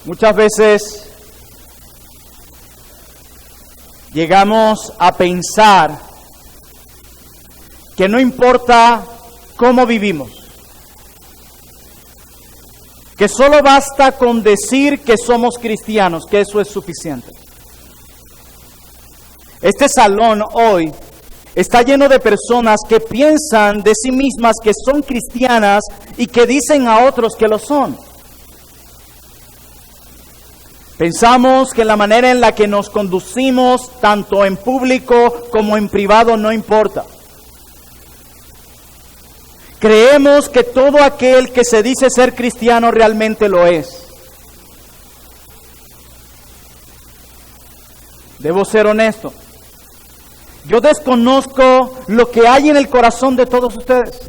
Muchas veces llegamos a pensar que no importa cómo vivimos, que solo basta con decir que somos cristianos, que eso es suficiente. Este salón hoy está lleno de personas que piensan de sí mismas que son cristianas y que dicen a otros que lo son. Pensamos que la manera en la que nos conducimos, tanto en público como en privado, no importa. Creemos que todo aquel que se dice ser cristiano realmente lo es. Debo ser honesto. Yo desconozco lo que hay en el corazón de todos ustedes.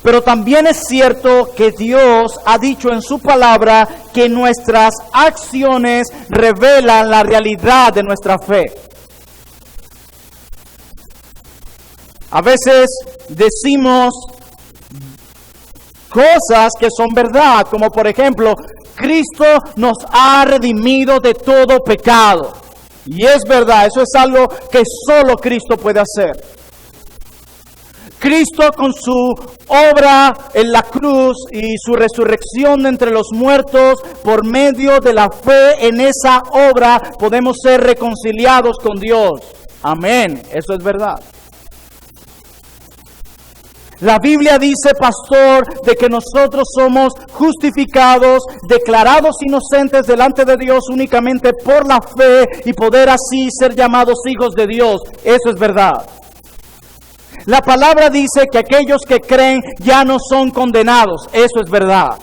Pero también es cierto que Dios ha dicho en su palabra que nuestras acciones revelan la realidad de nuestra fe. A veces decimos cosas que son verdad, como por ejemplo, Cristo nos ha redimido de todo pecado. Y es verdad, eso es algo que solo Cristo puede hacer. Cristo con su obra en la cruz y su resurrección entre los muertos, por medio de la fe en esa obra, podemos ser reconciliados con Dios. Amén, eso es verdad. La Biblia dice, pastor, de que nosotros somos justificados, declarados inocentes delante de Dios únicamente por la fe y poder así ser llamados hijos de Dios. Eso es verdad. La palabra dice que aquellos que creen ya no son condenados. Eso es verdad.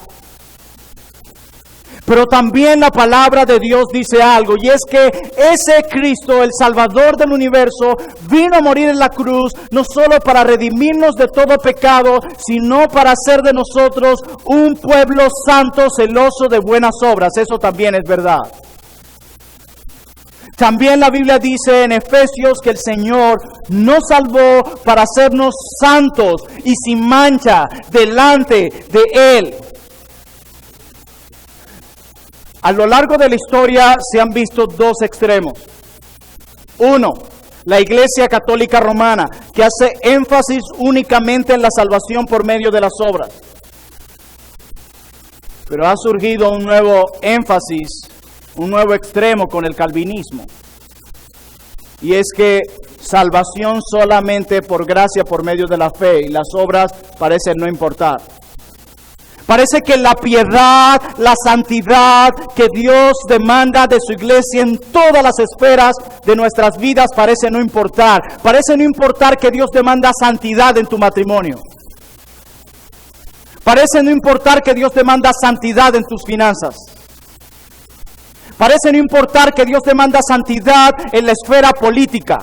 Pero también la palabra de Dios dice algo, y es que ese Cristo, el Salvador del universo, vino a morir en la cruz, no solo para redimirnos de todo pecado, sino para hacer de nosotros un pueblo santo, celoso de buenas obras. Eso también es verdad. También la Biblia dice en Efesios que el Señor nos salvó para hacernos santos y sin mancha delante de Él. A lo largo de la historia se han visto dos extremos. Uno, la Iglesia Católica Romana, que hace énfasis únicamente en la salvación por medio de las obras. Pero ha surgido un nuevo énfasis, un nuevo extremo con el calvinismo. Y es que salvación solamente por gracia, por medio de la fe, y las obras parecen no importar. Parece que la piedad, la santidad que Dios demanda de su iglesia en todas las esferas de nuestras vidas parece no importar. Parece no importar que Dios demanda santidad en tu matrimonio. Parece no importar que Dios demanda santidad en tus finanzas. Parece no importar que Dios demanda santidad en la esfera política.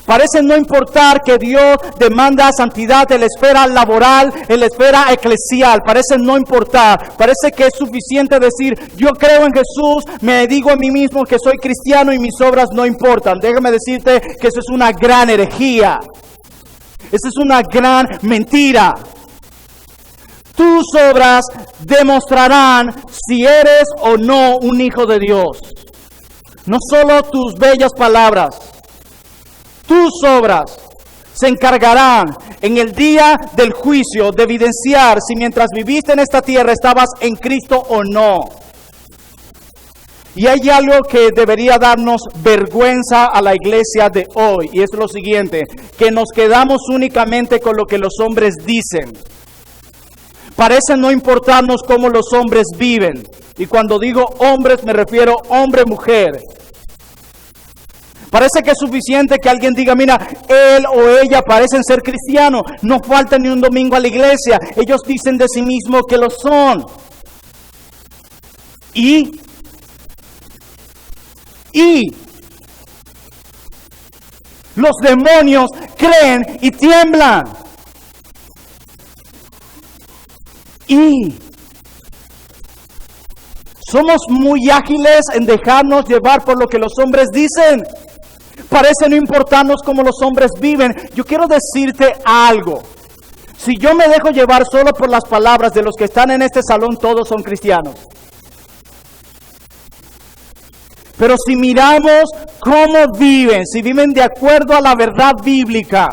Parece no importar que Dios demanda santidad en la esfera laboral, en la esfera eclesial. Parece no importar. Parece que es suficiente decir, yo creo en Jesús, me digo a mí mismo que soy cristiano y mis obras no importan. Déjame decirte que eso es una gran herejía. Eso es una gran mentira. Tus obras demostrarán si eres o no un hijo de Dios. No solo tus bellas palabras. Tus obras se encargarán en el día del juicio de evidenciar si mientras viviste en esta tierra estabas en Cristo o no. Y hay algo que debería darnos vergüenza a la iglesia de hoy, y es lo siguiente, que nos quedamos únicamente con lo que los hombres dicen. Parece no importarnos cómo los hombres viven. Y cuando digo hombres me refiero hombre-mujer. Parece que es suficiente que alguien diga, mira, él o ella parecen ser cristianos, no faltan ni un domingo a la iglesia, ellos dicen de sí mismos que lo son. Y los demonios creen y tiemblan. Y somos muy ágiles en dejarnos llevar por lo que los hombres dicen. Parece no importarnos cómo los hombres viven. Yo quiero decirte algo. Si yo me dejo llevar solo por las palabras de los que están en este salón, todos son cristianos. Pero si miramos cómo viven, si viven de acuerdo a la verdad bíblica,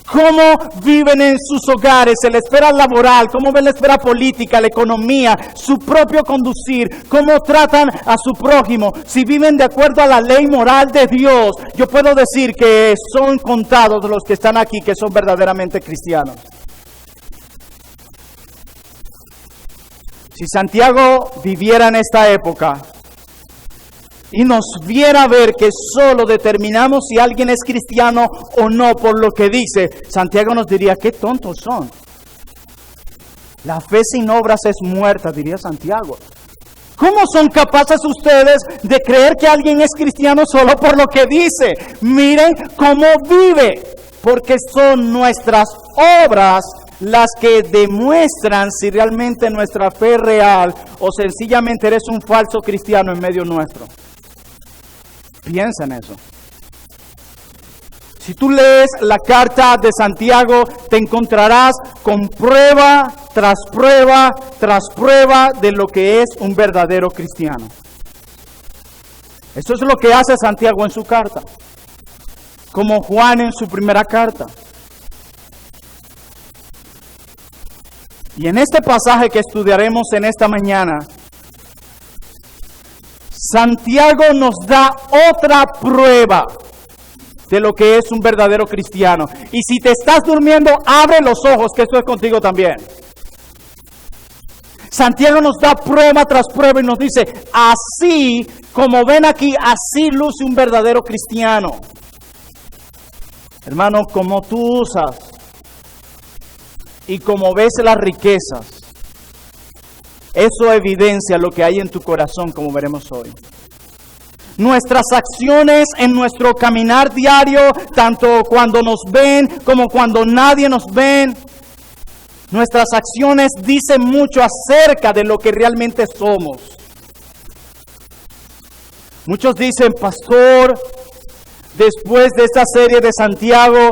cómo viven en sus hogares, en la esfera laboral, cómo ven la esfera política, la economía, su propio conducir, cómo tratan a su prójimo, si viven de acuerdo a la ley moral de Dios, yo puedo decir que son contados los que están aquí que son verdaderamente cristianos. Si Santiago viviera en esta época y nos viera ver que solo determinamos si alguien es cristiano o no por lo que dice, Santiago nos diría, qué tontos son. La fe sin obras es muerta, diría Santiago. ¿Cómo son capaces ustedes de creer que alguien es cristiano solo por lo que dice? Miren cómo vive, porque son nuestras obras las que demuestran si realmente nuestra fe es real o sencillamente eres un falso cristiano en medio nuestro. Piensa en eso. Si tú lees la carta de Santiago, te encontrarás con prueba tras prueba tras prueba de lo que es un verdadero cristiano. Eso es lo que hace Santiago en su carta, como Juan en su primera carta. Y en este pasaje que estudiaremos en esta mañana, Santiago nos da otra prueba de lo que es un verdadero cristiano. Y si te estás durmiendo, abre los ojos, que esto es contigo también. Santiago nos da prueba tras prueba y nos dice, así como ven aquí, así luce un verdadero cristiano. Hermano, como tú usas y como ves las riquezas, eso evidencia lo que hay en tu corazón, como veremos hoy. Nuestras acciones en nuestro caminar diario, tanto cuando nos ven como cuando nadie nos ve, nuestras acciones dicen mucho acerca de lo que realmente somos. Muchos dicen, pastor, después de esta serie de Santiago,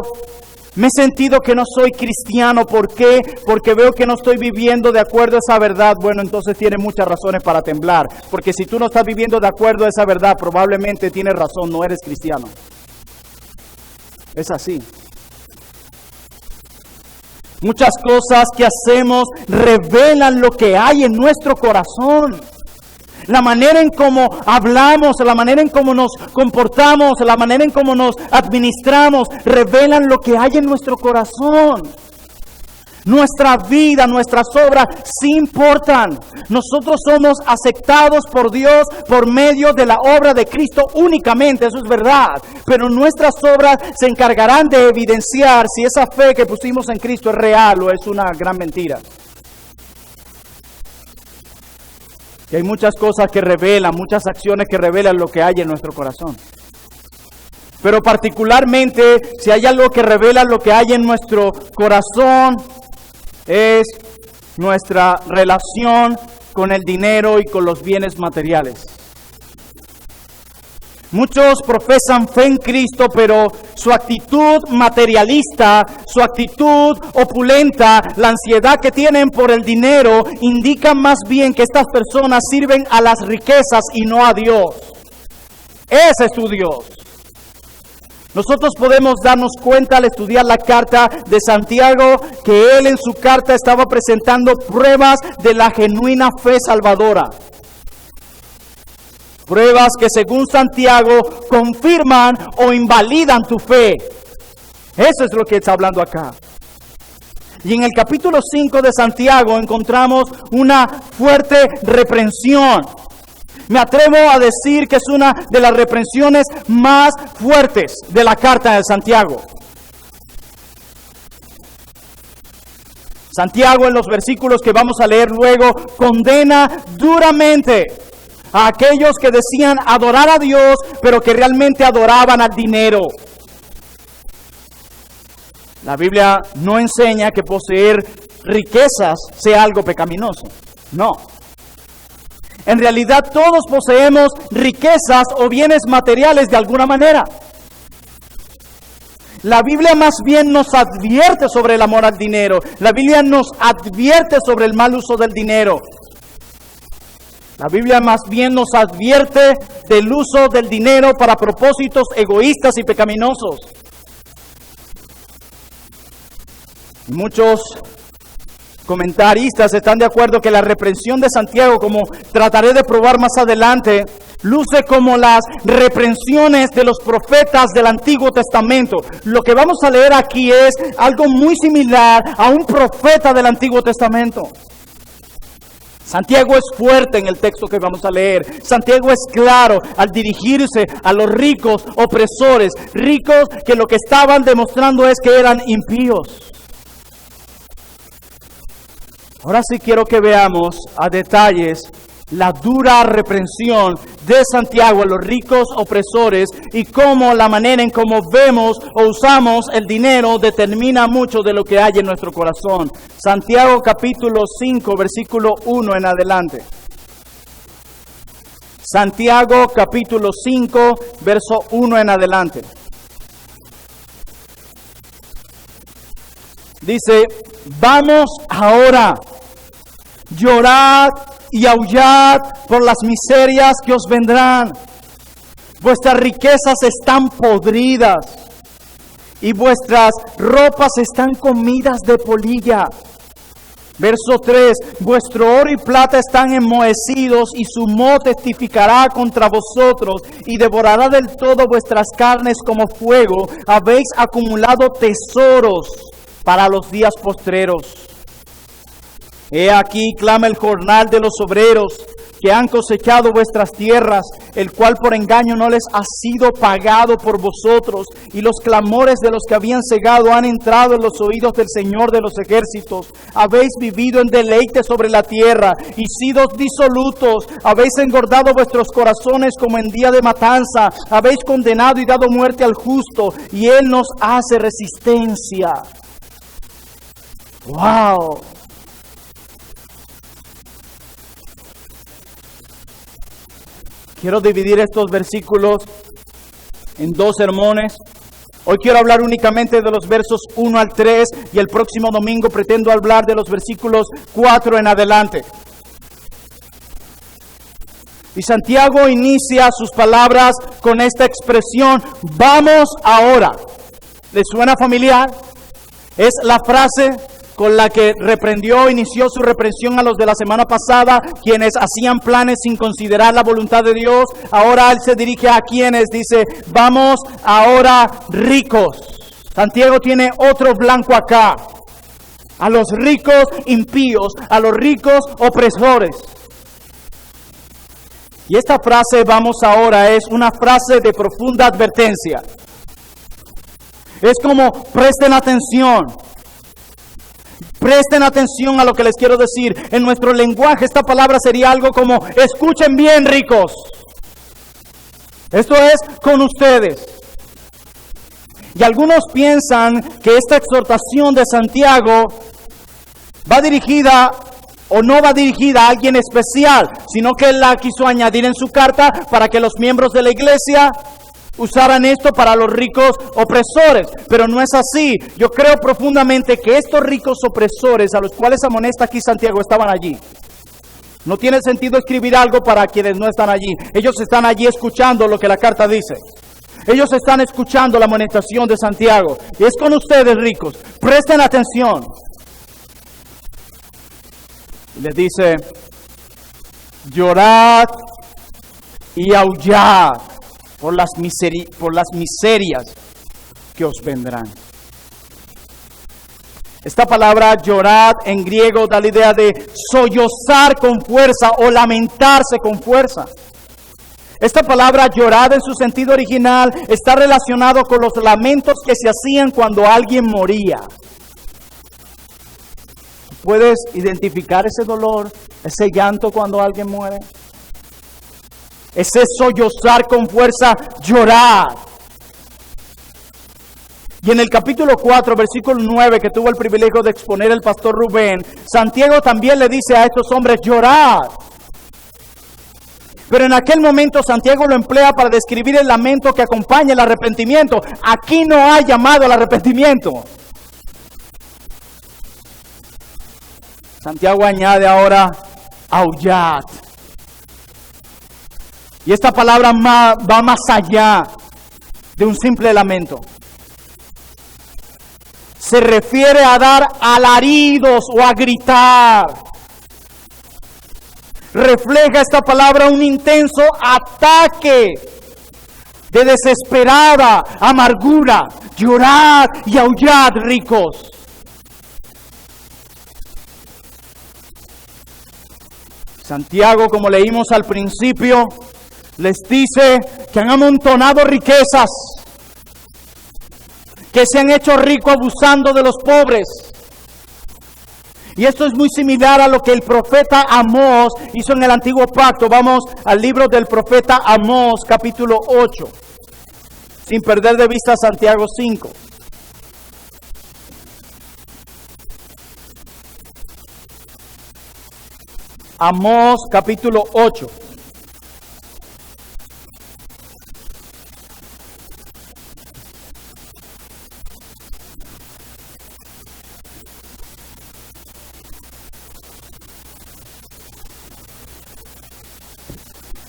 me he sentido que no soy cristiano. ¿Por qué? Porque veo que no estoy viviendo de acuerdo a esa verdad. Bueno, entonces tiene muchas razones para temblar. Porque si tú no estás viviendo de acuerdo a esa verdad, probablemente tienes razón, no eres cristiano. Es así. Muchas cosas que hacemos revelan lo que hay en nuestro corazón. La manera en cómo hablamos, la manera en cómo nos comportamos, la manera en cómo nos administramos, revelan lo que hay en nuestro corazón. Nuestra vida, nuestras obras sí importan. Nosotros somos aceptados por Dios por medio de la obra de Cristo únicamente, eso es verdad. Pero nuestras obras se encargarán de evidenciar si esa fe que pusimos en Cristo es real o es una gran mentira. Y hay muchas cosas que revelan, muchas acciones que revelan lo que hay en nuestro corazón. Pero particularmente, si hay algo que revela lo que hay en nuestro corazón, es nuestra relación con el dinero y con los bienes materiales. Muchos profesan fe en Cristo, pero su actitud materialista, su actitud opulenta, la ansiedad que tienen por el dinero, indican más bien que estas personas sirven a las riquezas y no a Dios. Ese es su Dios. Nosotros podemos darnos cuenta al estudiar la carta de Santiago que él en su carta estaba presentando pruebas de la genuina fe salvadora. Pruebas que según Santiago confirman o invalidan tu fe. Eso es lo que está hablando acá. Y en el capítulo 5 de Santiago encontramos una fuerte reprensión. Me atrevo a decir que es una de las reprensiones más fuertes de la carta de Santiago. Santiago, en los versículos que vamos a leer luego, condena duramente a aquellos que decían adorar a Dios, pero que realmente adoraban al dinero. La Biblia no enseña que poseer riquezas sea algo pecaminoso. No. En realidad todos poseemos riquezas o bienes materiales de alguna manera. La Biblia más bien nos advierte sobre el amor al dinero. La Biblia nos advierte sobre el mal uso del dinero. La Biblia más bien nos advierte del uso del dinero para propósitos egoístas y pecaminosos. Muchos comentaristas están de acuerdo que la reprensión de Santiago, como trataré de probar más adelante, luce como las reprensiones de los profetas del Antiguo Testamento. Lo que vamos a leer aquí es algo muy similar a un profeta del Antiguo Testamento. Santiago es fuerte en el texto que vamos a leer. Santiago es claro al dirigirse a los ricos opresores, ricos que lo que estaban demostrando es que eran impíos. Ahora sí quiero que veamos a detalles la dura reprensión de Santiago a los ricos opresores y cómo la manera en cómo vemos o usamos el dinero determina mucho de lo que hay en nuestro corazón. Santiago capítulo 5, versículo 1 en adelante. Santiago capítulo 5, verso 1 en adelante. Dice, vamos ahora, llorad y aullad por las miserias que os vendrán. Vuestras riquezas están podridas y vuestras ropas están comidas de polilla. Verso 3, vuestro oro y plata están enmohecidos y su moho testificará contra vosotros y devorará del todo vuestras carnes como fuego. Habéis acumulado tesoros para los días postreros. He aquí clama el jornal de los obreros que han cosechado vuestras tierras, el cual por engaño no les ha sido pagado por vosotros, y los clamores de los que habían cegado han entrado en los oídos del Señor de los ejércitos. Habéis vivido en deleite sobre la tierra y sido disolutos, habéis engordado vuestros corazones como en día de matanza, habéis condenado y dado muerte al justo, y él nos hace resistencia. ¡Wow! Quiero dividir estos versículos en dos sermones. Hoy quiero hablar únicamente de los versos 1 al 3 y el próximo domingo pretendo hablar de los versículos 4 en adelante. Y Santiago inicia sus palabras con esta expresión, vamos ahora. ¿Les suena familiar? Es la frase con la que inició su reprensión a los de la semana pasada, quienes hacían planes sin considerar la voluntad de Dios. Ahora él se dirige a quienes dice, vamos ahora ricos. Santiago tiene otro blanco acá, a los ricos impíos, a los ricos opresores. Y esta frase, vamos ahora, es una frase de profunda advertencia. Es como, presten atención. Presten atención a lo que les quiero decir. En nuestro lenguaje esta palabra sería algo como, escuchen bien ricos. Esto es con ustedes. Y algunos piensan que esta exhortación de Santiago va dirigida o no va dirigida a alguien especial, sino que él la quiso añadir en su carta para que los miembros de la iglesia usaran esto para los ricos opresores, pero no es así. Yo creo profundamente que estos ricos opresores a los cuales amonesta aquí Santiago estaban allí. No tiene sentido escribir algo para quienes no están allí. Ellos están allí escuchando lo que la carta dice. Ellos están escuchando la amonestación de Santiago. Y es con ustedes ricos. Presten atención. Les dice, llorad y aullad por las miserias que os vendrán. Esta palabra llorad en griego da la idea de sollozar con fuerza o lamentarse con fuerza. Esta palabra llorad en su sentido original está relacionado con los lamentos que se hacían cuando alguien moría. ¿Puedes identificar ese dolor, ese llanto cuando alguien muere? Ese sollozar con fuerza, llorar. Y en el capítulo 4, versículo 9, que tuvo el privilegio de exponer el pastor Rubén, Santiago también le dice a estos hombres, llorad. Pero en aquel momento Santiago lo emplea para describir el lamento que acompaña el arrepentimiento. Aquí no hay llamado al arrepentimiento. Santiago añade ahora, aullad. Y esta palabra va más allá de un simple lamento. Se refiere a dar alaridos o a gritar. Refleja esta palabra un intenso ataque de desesperada amargura. Llorad y aullad, ricos. Santiago, como leímos al principio, les dice que han amontonado riquezas, que se han hecho ricos abusando de los pobres. Y esto es muy similar a lo que el profeta Amós hizo en el Antiguo Pacto. Vamos al libro del profeta Amós, capítulo 8, sin perder de vista Santiago 5. Amós, capítulo 8.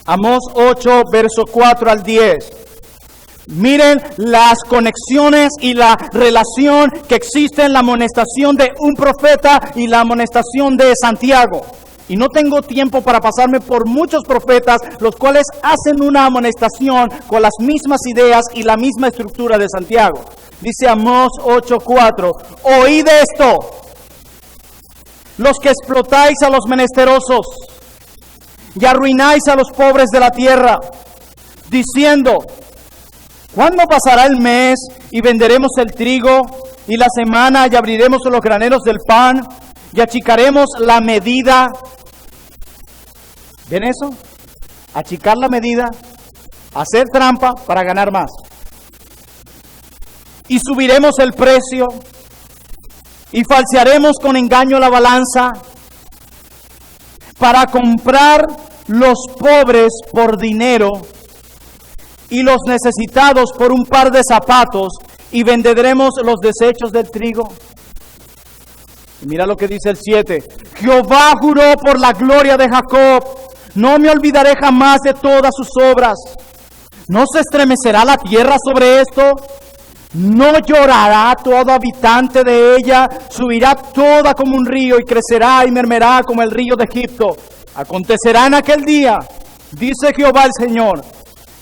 Amós 8, verso 4 al 10. Miren las conexiones y la relación que existe en la amonestación de un profeta y la amonestación de Santiago. Y no tengo tiempo para pasarme por muchos profetas, los cuales hacen una amonestación con las mismas ideas y la misma estructura de Santiago. Dice Amós 8:4, oíd esto, los que explotáis a los menesterosos y arruináis a los pobres de la tierra, diciendo, ¿cuándo pasará el mes y venderemos el trigo y la semana y abriremos los graneros del pan y achicaremos la medida? ¿Ven eso? Achicar la medida, hacer trampa para ganar más. Y subiremos el precio y falsearemos con engaño la balanza para comprar los pobres por dinero y los necesitados por un par de zapatos, y venderemos los desechos del trigo. Y mira lo que dice el 7. Jehová juró por la gloria de Jacob, no me olvidaré jamás de todas sus obras. ¿No se estremecerá la tierra sobre esto? ¿No llorará todo habitante de ella? Subirá toda como un río y crecerá y mermerá como el río de Egipto. Acontecerá en aquel día, dice Jehová el Señor,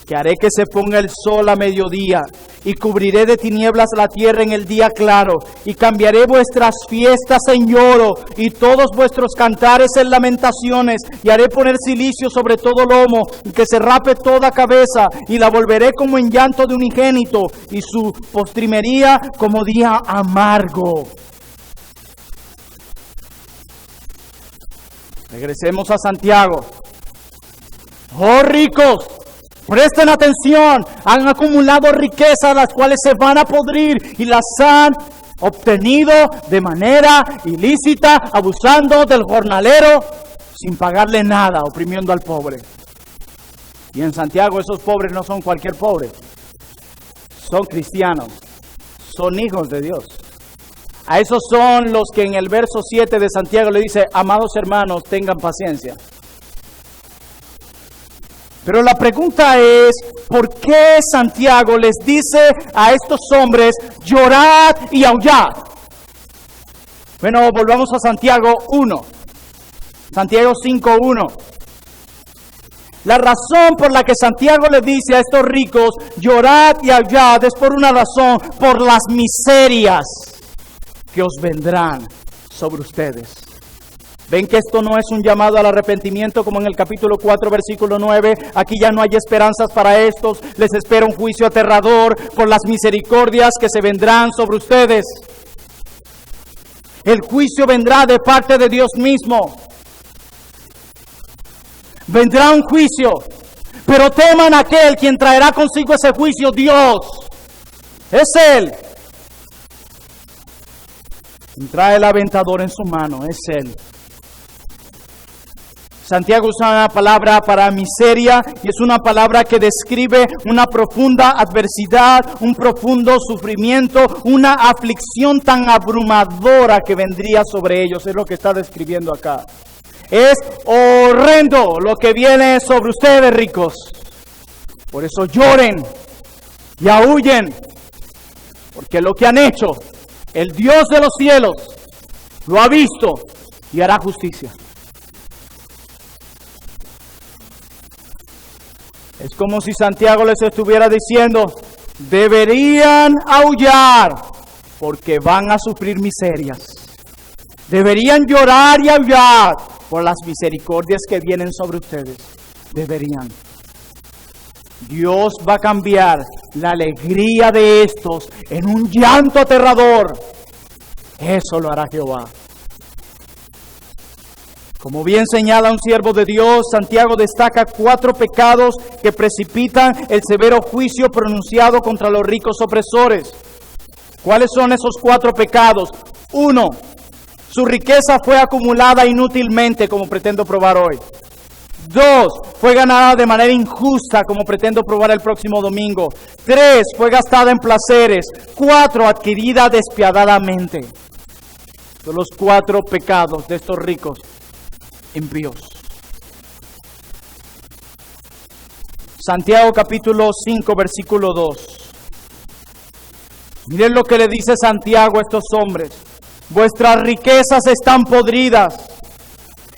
que haré que se ponga el sol a mediodía y cubriré de tinieblas la tierra en el día claro, y cambiaré vuestras fiestas en lloro y todos vuestros cantares en lamentaciones, y haré poner cilicio sobre todo lomo y que se rape toda cabeza, y la volveré como en llanto de unigénito y su postrimería como día amargo. Regresemos a Santiago. Oh ricos, presten atención, han acumulado riquezas las cuales se van a podrir y las han obtenido de manera ilícita, abusando del jornalero sin pagarle nada, oprimiendo al pobre. Y en Santiago esos pobres no son cualquier pobre, son cristianos, son hijos de Dios. A esos son los que en el verso 7 de Santiago le dice, amados hermanos, tengan paciencia. Pero la pregunta es, ¿por qué Santiago les dice a estos hombres, llorad y aullad? Bueno, volvamos a Santiago 1. Santiago 5:1. La razón por la que Santiago le dice a estos ricos, llorad y aullad, es por una razón, por las miserias que os vendrán sobre ustedes. ¿Ven que esto no es un llamado al arrepentimiento como en el capítulo 4, versículo 9? Aquí ya no hay esperanzas para estos. Les espera un juicio aterrador por las misericordias que se vendrán sobre ustedes. El juicio vendrá de parte de Dios mismo. Vendrá un juicio, pero teman a aquel quien traerá consigo ese juicio, Dios. Es Él. Quien trae el aventador en su mano, es Él. Santiago usa una palabra para miseria y es una palabra que describe una profunda adversidad, un profundo sufrimiento, una aflicción tan abrumadora que vendría sobre ellos. Es lo que está describiendo acá. Es horrendo lo que viene sobre ustedes, ricos. Por eso lloren y aúllen, porque lo que han hecho, el Dios de los cielos lo ha visto y hará justicia. Es como si Santiago les estuviera diciendo, deberían aullar porque van a sufrir miserias. Deberían llorar y aullar por las misericordias que vienen sobre ustedes. Deberían. Dios va a cambiar la alegría de estos en un llanto aterrador. Eso lo hará Jehová. Como bien señala un siervo de Dios, Santiago destaca 4 pecados que precipitan el severo juicio pronunciado contra los ricos opresores. ¿Cuáles son esos 4 pecados? 1. Su riqueza fue acumulada inútilmente, como pretendo probar hoy. 2. Fue ganada de manera injusta, como pretendo probar el próximo domingo. 3. Fue gastada en placeres. 4. Adquirida despiadadamente. Son los 4 pecados de estos ricos impíos. Santiago capítulo 5, versículo 2. Miren lo que le dice Santiago a estos hombres. Vuestras riquezas están podridas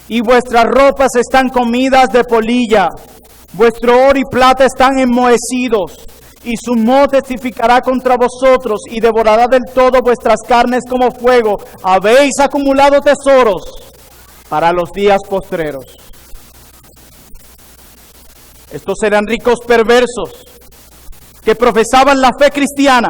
y vuestras ropas están comidas de polilla. Vuestro oro y plata están enmohecidos y su moho testificará contra vosotros y devorará del todo vuestras carnes como fuego. Habéis acumulado tesoros para los días postreros. Estos eran ricos perversos que profesaban la fe cristiana,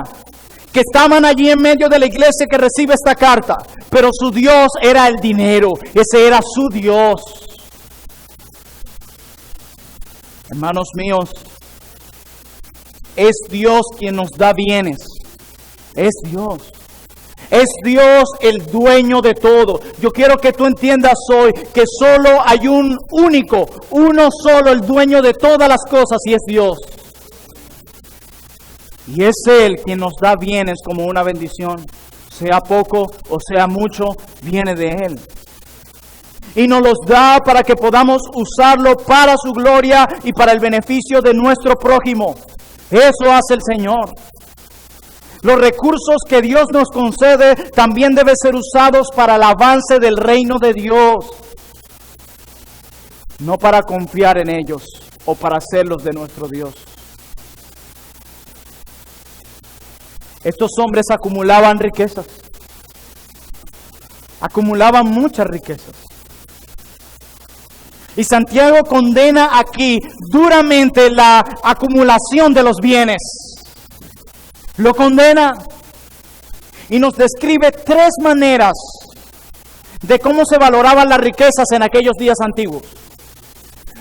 que estaban allí en medio de la iglesia que recibe esta carta, pero su Dios era el dinero. Ese era su Dios. Hermanos míos, es Dios quien nos da bienes. Es Dios. Es Dios el dueño de todo. Yo quiero que tú entiendas hoy que solo hay uno solo, el dueño de todas las cosas, y es Dios. Y es Él quien nos da bienes como una bendición. Sea poco o sea mucho, viene de Él. Y nos los da para que podamos usarlo para su gloria y para el beneficio de nuestro prójimo. Eso hace el Señor. Los recursos que Dios nos concede también deben ser usados para el avance del reino de Dios. No para confiar en ellos o para hacerlos de nuestro Dios. Estos hombres acumulaban riquezas. Acumulaban muchas riquezas. Y Santiago condena aquí duramente la acumulación de los bienes. Lo condena y nos describe 3 maneras de cómo se valoraban las riquezas en aquellos días antiguos.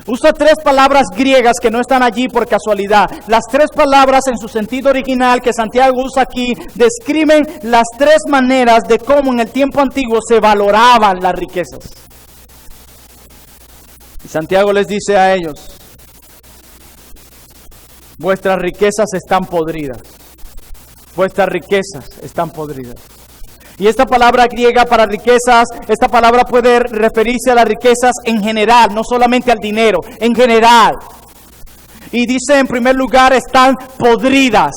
Usa 3 palabras griegas que no están allí por casualidad. Las 3 palabras en su sentido original que Santiago usa aquí describen las 3 maneras de cómo en el tiempo antiguo se valoraban las riquezas. Y Santiago les dice a ellos: vuestras riquezas están podridas. Vuestras riquezas están podridas. Y esta palabra griega para riquezas, esta palabra puede referirse a las riquezas en general, no solamente al dinero, en general. Y dice en primer lugar, están podridas.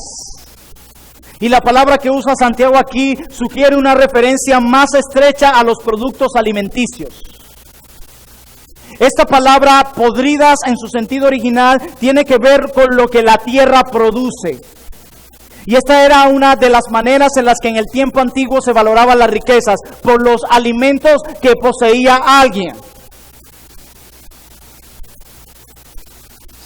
Y la palabra que usa Santiago aquí sugiere una referencia más estrecha a los productos alimenticios. Esta palabra podridas en su sentido original tiene que ver con lo que la tierra produce. Y esta era una de las maneras en las que en el tiempo antiguo se valoraban las riquezas, por los alimentos que poseía alguien.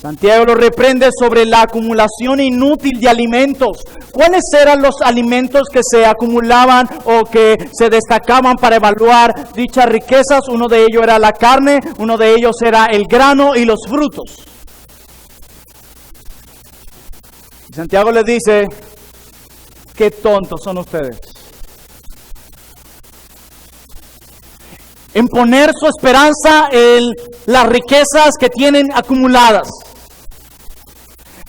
Santiago lo reprende sobre la acumulación inútil de alimentos. ¿Cuáles eran los alimentos que se acumulaban o que se destacaban para evaluar dichas riquezas? Uno de ellos era la carne, uno de ellos era el grano y los frutos. Y Santiago les dice: qué tontos son ustedes. en poner su esperanza en las riquezas que tienen acumuladas.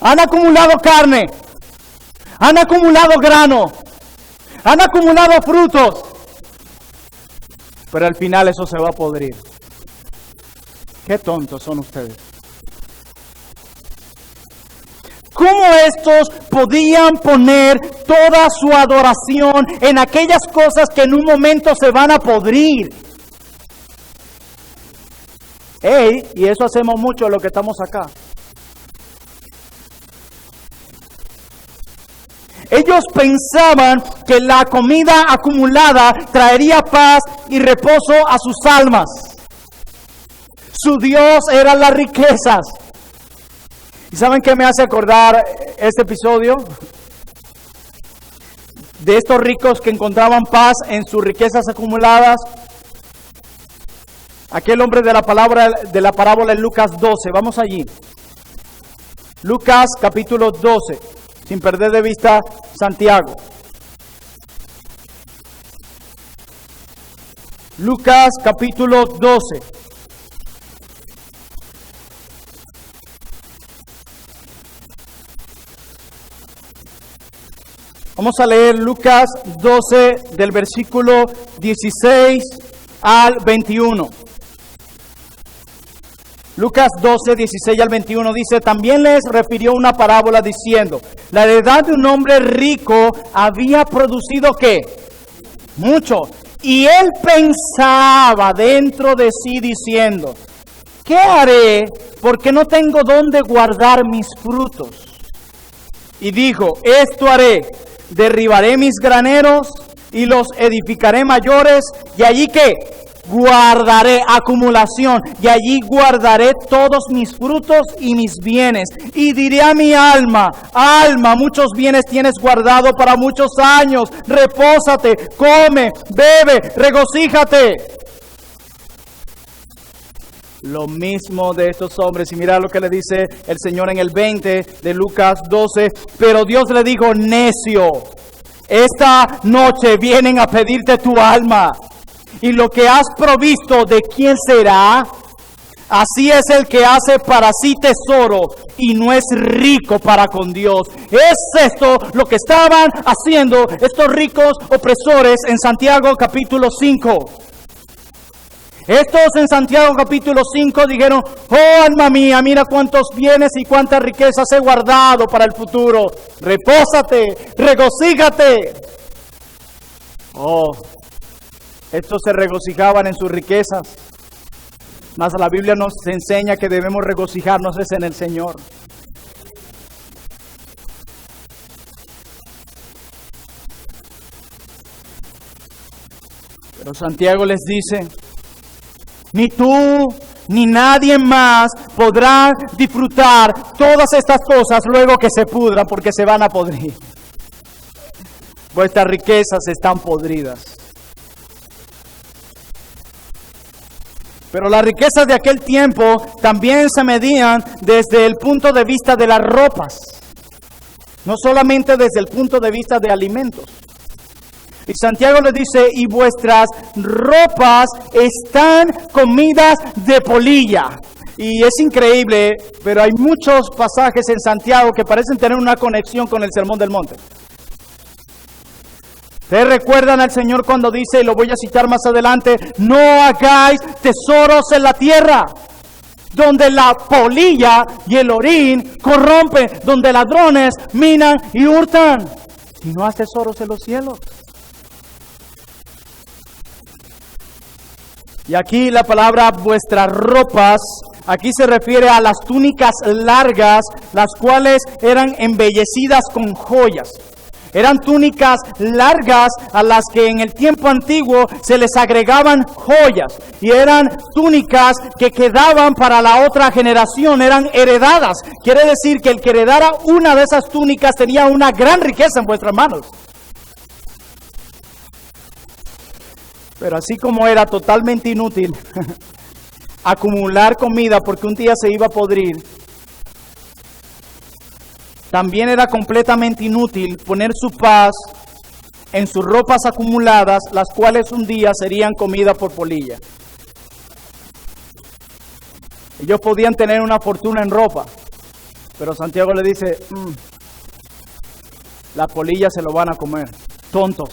Han acumulado carne, han acumulado grano, han acumulado frutos, pero al final eso se va a podrir. Qué tontos son ustedes. ¿Cómo estos podían poner toda su adoración en aquellas cosas que en un momento se van a podrir? Y eso hacemos mucho lo que estamos acá. Ellos pensaban que la comida acumulada traería paz y reposo a sus almas. Su Dios eran las riquezas. ¿Y saben qué me hace acordar este episodio? De estos ricos que encontraban paz en sus riquezas acumuladas. Aquel hombre de la parábola en Lucas 12. Vamos allí. Lucas capítulo 12. Sin perder de vista Santiago. Lucas capítulo 12. Vamos a leer Lucas 12 del versículo 16 al 21. Lucas 12, 16 al 21 dice: también les refirió una parábola diciendo: la heredad de un hombre rico había producido ¿qué? Mucho. Y él pensaba dentro de sí diciendo: ¿qué haré? Porque no tengo dónde guardar mis frutos. Y dijo: esto haré, derribaré mis graneros y los edificaré mayores, y allí ¿qué? Guardaré acumulación, y allí guardaré todos mis frutos y mis bienes. Y diré a mi alma: alma, muchos bienes tienes guardado para muchos años, repósate, come, bebe, regocíjate. Lo mismo de estos hombres. Y mira lo que le dice el Señor en el 20 de Lucas 12. Pero Dios le dijo: necio, esta noche vienen a pedirte tu alma, y lo que has provisto, ¿de quién será? Así es el que hace para sí tesoro y no es rico para con Dios. Es esto lo que estaban haciendo estos ricos opresores en Santiago capítulo 5. Estos en Santiago capítulo 5 dijeron: oh alma mía, mira cuántos bienes y cuántas riquezas he guardado para el futuro. Repósate, regocíjate. Oh, estos se regocijaban en sus riquezas. Mas la Biblia nos enseña que debemos regocijarnos es en el Señor. Pero Santiago les dice: ni tú ni nadie más podrá disfrutar todas estas cosas luego que se pudran, porque se van a podrir. Vuestras riquezas están podridas. Pero las riquezas de aquel tiempo también se medían desde el punto de vista de las ropas, no solamente desde el punto de vista de alimentos. Y Santiago le dice: y vuestras ropas están comidas de polilla. Y es increíble, pero hay muchos pasajes en Santiago que parecen tener una conexión con el Sermón del Monte. ¿Ustedes recuerdan al Señor cuando dice, y lo voy a citar más adelante: no hagáis tesoros en la tierra, donde la polilla y el orín corrompen, donde ladrones minan y hurtan, sino haz tesoros en los cielos? Y aquí la palabra vuestras ropas, aquí se refiere a las túnicas largas, las cuales eran embellecidas con joyas. Eran túnicas largas a las que en el tiempo antiguo se les agregaban joyas. Y eran túnicas que quedaban para la otra generación, eran heredadas. Quiere decir que el que heredara una de esas túnicas tenía una gran riqueza en vuestras manos. Pero así como era totalmente inútil acumular comida porque un día se iba a podrir, también era completamente inútil poner su paz en sus ropas acumuladas, las cuales un día serían comida por polilla. Ellos podían tener una fortuna en ropa, pero Santiago le dice, las polillas se lo van a comer, tontos.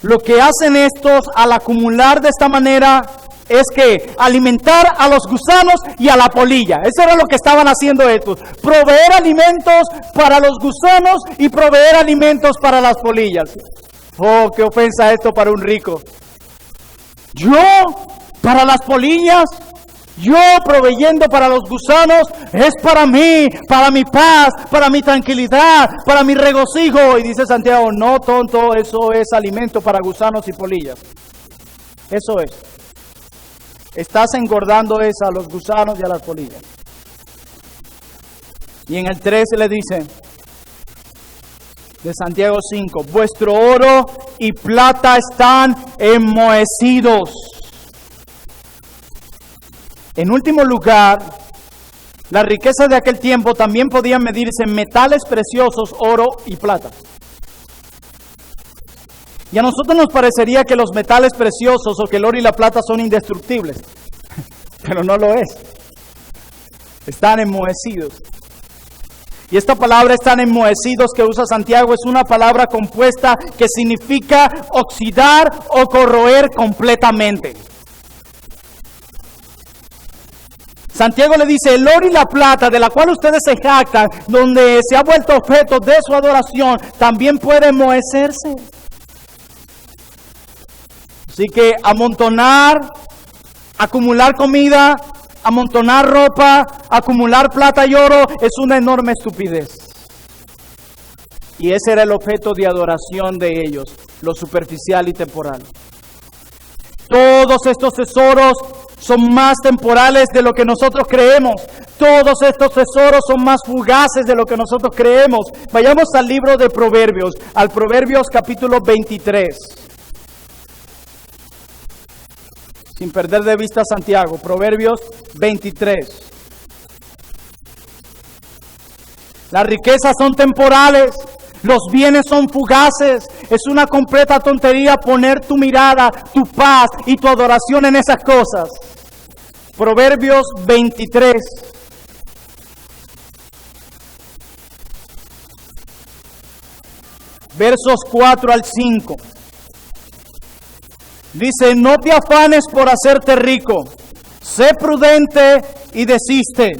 Lo que hacen estos al acumular de esta manera es que alimentar a los gusanos y a la polilla. Eso era lo que estaban haciendo estos. Proveer alimentos para los gusanos y proveer alimentos para las polillas. Oh, qué ofensa esto para un rico. Yo, para las polillas, yo proveyendo para los gusanos, es para mí, para mi paz, para mi tranquilidad, para mi regocijo. Y dice Santiago, no, tonto, eso es alimento para gusanos y polillas. Eso es. Estás engordando a los gusanos y a las polillas. Y en el 13 le dice, de Santiago 5, vuestro oro y plata están enmohecidos. En último lugar, las riquezas de aquel tiempo también podían medirse en metales preciosos, oro y plata. Y a nosotros nos parecería que los metales preciosos o que el oro y la plata son indestructibles, pero no lo es. Están enmohecidos. Y esta palabra están enmohecidos que usa Santiago es una palabra compuesta que significa oxidar o corroer completamente. Santiago le dice, el oro y la plata de la cual ustedes se jactan, donde se ha vuelto objeto de su adoración, también puede enmohecerse. Así que amontonar, acumular comida, amontonar ropa, acumular plata y oro es una enorme estupidez. Y ese era el objeto de adoración de ellos, lo superficial y temporal. Todos estos tesoros son más temporales de lo que nosotros creemos. Todos estos tesoros son más fugaces de lo que nosotros creemos. Vayamos al libro de Proverbios, al Proverbios capítulo 23. Sin perder de vista a Santiago, Proverbios 23. Las riquezas son temporales, los bienes son fugaces. Es una completa tontería poner tu mirada, tu paz y tu adoración en esas cosas. Proverbios 23. Versos 4 al 5. Dice, no te afanes por hacerte rico, sé prudente y desiste.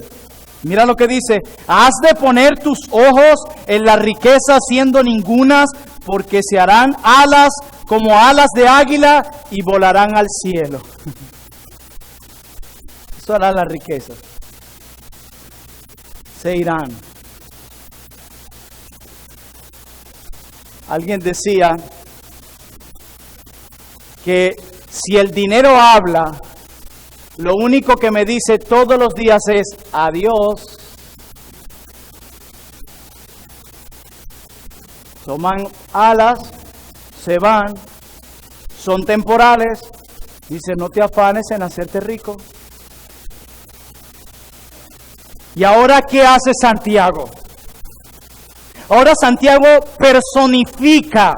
Mira lo que dice, has de poner tus ojos en la riqueza siendo ningunas, porque se harán alas como alas de águila y volarán al cielo. Eso hará las riquezas. Se irán. Alguien decía que si el dinero habla, lo único que me dice todos los días es adiós. Toman alas, se van, son temporales. Dice, no te afanes en hacerte rico. ¿Y ahora qué hace Santiago? Ahora Santiago personifica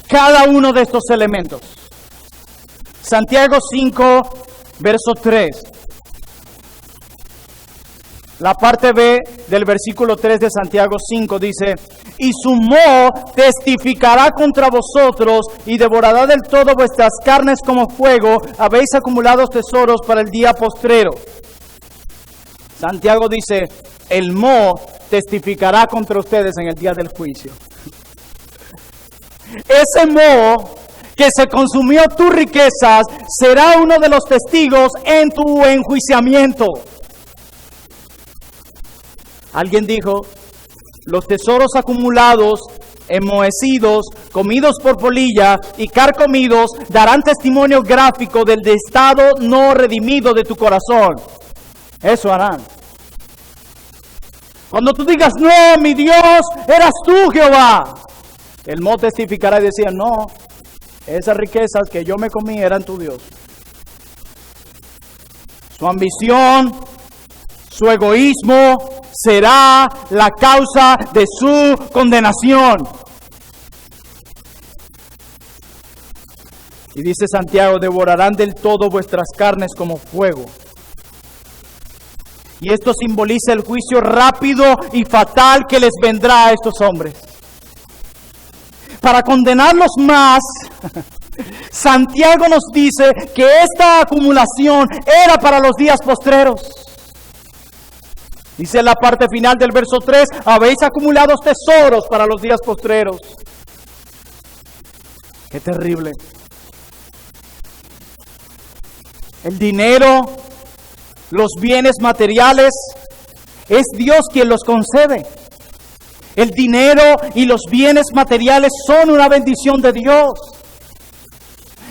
cada uno de estos elementos. Santiago 5, verso 3. La parte B del versículo 3 de Santiago 5 dice, y su moho testificará contra vosotros y devorará del todo vuestras carnes como fuego, habéis acumulado tesoros para el día postrero. Santiago dice, el moho testificará contra ustedes en el día del juicio. Ese moho que se consumió tus riquezas será uno de los testigos en tu enjuiciamiento. Alguien dijo, los tesoros acumulados, enmohecidos, comidos por polilla y carcomidos darán testimonio gráfico del estado no redimido de tu corazón. Eso harán. Cuando tú digas, no, mi Dios, eras tú, Jehová. El moho testificará y decía, no, esas riquezas que yo me comí eran tu Dios. Su ambición, su egoísmo será la causa de su condenación. Y dice Santiago, devorarán del todo vuestras carnes como fuego. Y esto simboliza el juicio rápido y fatal que les vendrá a estos hombres. Para condenarlos más, Santiago nos dice que esta acumulación era para los días postreros. Dice en la parte final del verso 3, habéis acumulado tesoros para los días postreros. Qué terrible. El dinero, los bienes materiales, es Dios quien los concede. El dinero y los bienes materiales son una bendición de Dios.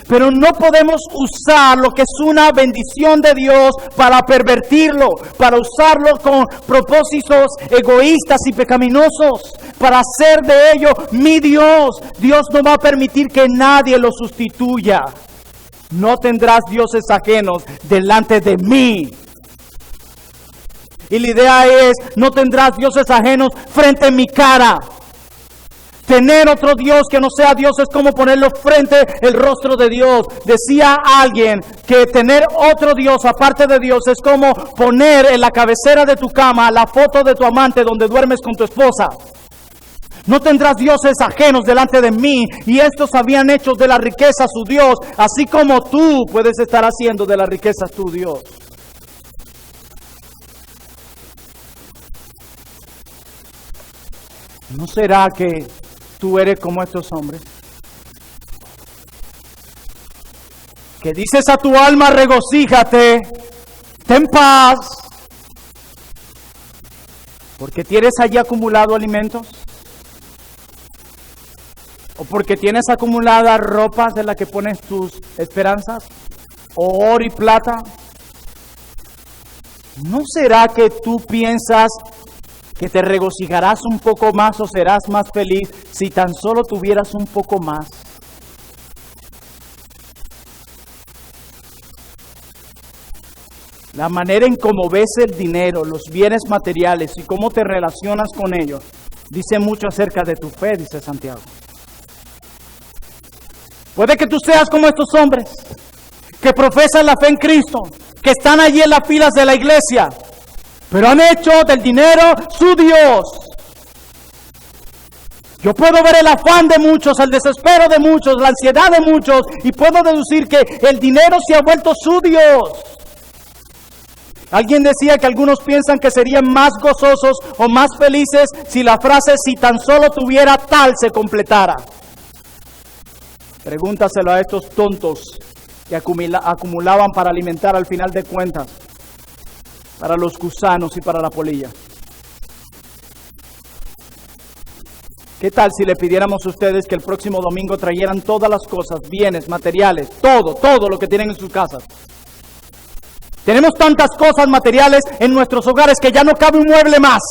Pero no podemos usar lo que es una bendición de Dios para pervertirlo, para usarlo con propósitos egoístas y pecaminosos, para hacer de ello mi Dios. Dios no va a permitir que nadie lo sustituya. No tendrás dioses ajenos delante de mí. Y la idea es, no tendrás dioses ajenos frente a mi cara. Tener otro Dios que no sea Dios es como ponerlo frente el rostro de Dios. Decía alguien que tener otro Dios aparte de Dios es como poner en la cabecera de tu cama la foto de tu amante donde duermes con tu esposa. No tendrás dioses ajenos delante de mí. Y estos habían hecho de la riqueza su Dios, así como tú puedes estar haciendo de la riqueza tu Dios. ¿No será que tú eres como estos hombres? Que dices a tu alma, regocíjate, ten paz, porque tienes allí acumulado alimentos, o porque tienes acumuladas ropas de las que pones tus esperanzas, o oro y plata. ¿No será que tú piensas que te regocijarás un poco más o serás más feliz si tan solo tuvieras un poco más? La manera en cómo ves el dinero, los bienes materiales y cómo te relacionas con ellos, dice mucho acerca de tu fe, dice Santiago. Puede que tú seas como estos hombres que profesan la fe en Cristo, que están allí en las filas de la iglesia, pero han hecho del dinero su Dios. Yo puedo ver el afán de muchos, el desespero de muchos, la ansiedad de muchos, y puedo deducir que el dinero se ha vuelto su Dios. Alguien decía que algunos piensan que serían más gozosos o más felices si la frase "si tan solo tuviera tal" se completara. Pregúntaselo a estos tontos que acumulaban para alimentar al final de cuentas, para los gusanos y para la polilla. ¿Qué tal si le pidiéramos a ustedes que el próximo domingo trajeran todas las cosas, bienes, materiales, todo lo que tienen en sus casas? Tenemos tantas cosas materiales en nuestros hogares que ya no cabe un mueble más.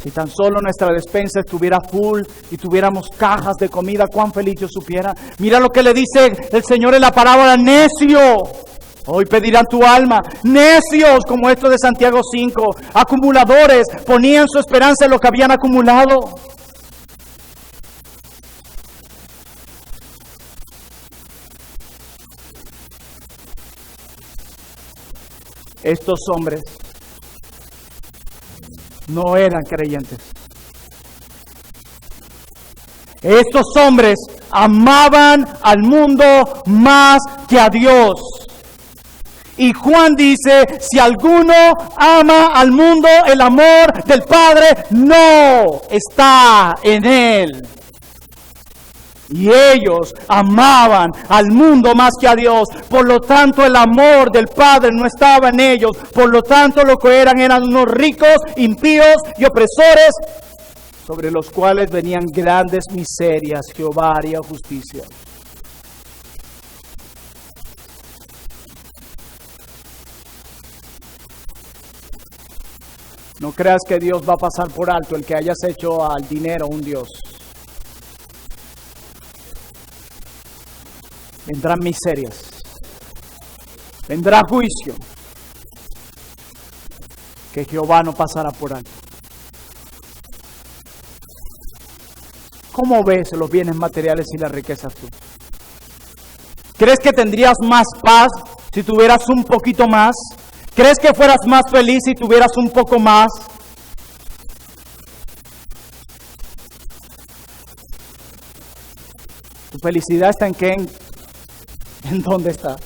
Si tan solo nuestra despensa estuviera full y tuviéramos cajas de comida, cuán feliz yo supiera. Mira lo que le dice el Señor en la parábola: necio. Hoy pedirán tu alma. Necios, como esto de Santiago 5. Acumuladores, ponían su esperanza en lo que habían acumulado. Estos hombres no eran creyentes. Estos hombres amaban al mundo más que a Dios. Y Juan dice: si alguno ama al mundo, el amor del Padre no está en él. Y ellos amaban al mundo más que a Dios. Por lo tanto, el amor del Padre no estaba en ellos. Por lo tanto, lo que eran unos ricos, impíos y opresores, sobre los cuales venían grandes miserias. Jehová haría justicia. No creas que Dios va a pasar por alto el que hayas hecho al dinero un Dios. Vendrán miserias, vendrá juicio, que Jehová no pasará por alto. ¿Cómo ves los bienes materiales y las riquezas tú? ¿Crees que tendrías más paz si tuvieras un poquito más? ¿Crees que fueras más feliz si tuvieras un poco más? ¿Tu felicidad está en qué? ¿En dónde está?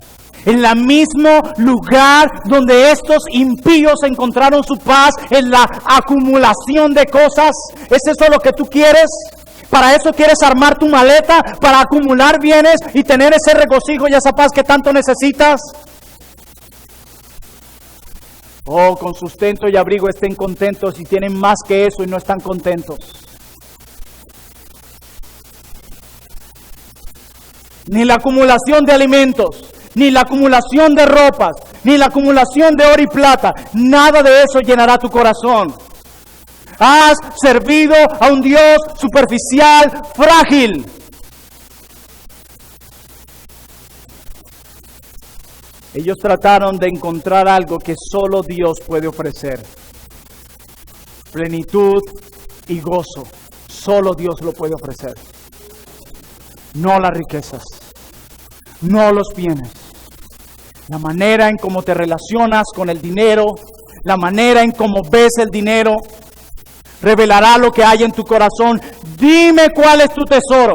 En el mismo lugar donde estos impíos encontraron su paz, en la acumulación de cosas. ¿Es eso lo que tú quieres? ¿Para eso quieres armar tu maleta? ¿Para acumular bienes y tener ese regocijo y esa paz que tanto necesitas? Oh, con sustento y abrigo estén contentos y tienen más que eso y no están contentos. Ni la acumulación de alimentos, ni la acumulación de ropas, ni la acumulación de oro y plata, nada de eso llenará tu corazón. Has servido a un Dios superficial, frágil. Ellos trataron de encontrar algo que solo Dios puede ofrecer. Plenitud y gozo. Solo Dios lo puede ofrecer. No las riquezas. No los bienes. La manera en cómo te relacionas con el dinero, la manera en cómo ves el dinero, revelará lo que hay en tu corazón. Dime cuál es tu tesoro,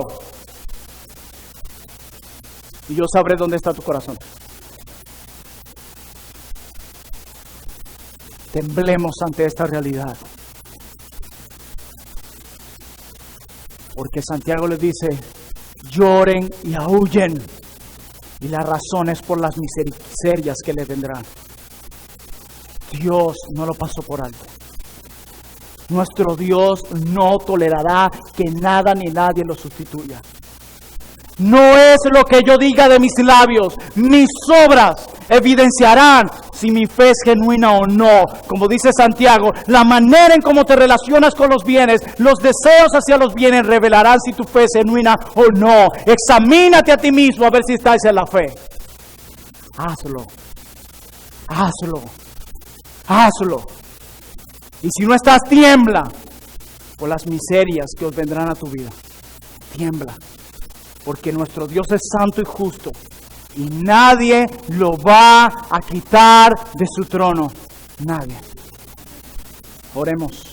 y yo sabré dónde está tu corazón. Temblemos ante esta realidad, porque Santiago les dice: lloren y aúllen, y la razón es por las miserias que le vendrán. Dios no lo pasó por alto. Nuestro Dios no tolerará que nada ni nadie lo sustituya. No es lo que yo diga de mis labios, mis obras evidenciarán si mi fe es genuina o no. Como dice Santiago, la manera en cómo te relacionas con los bienes, los deseos hacia los bienes revelarán si tu fe es genuina o no. Examínate a ti mismo a ver si estás en la fe. Hazlo. Hazlo. Hazlo. Y si no estás, tiembla por las miserias que os vendrán a tu vida. Tiembla, porque nuestro Dios es santo y justo, y nadie lo va a quitar de su trono. Nadie. Oremos.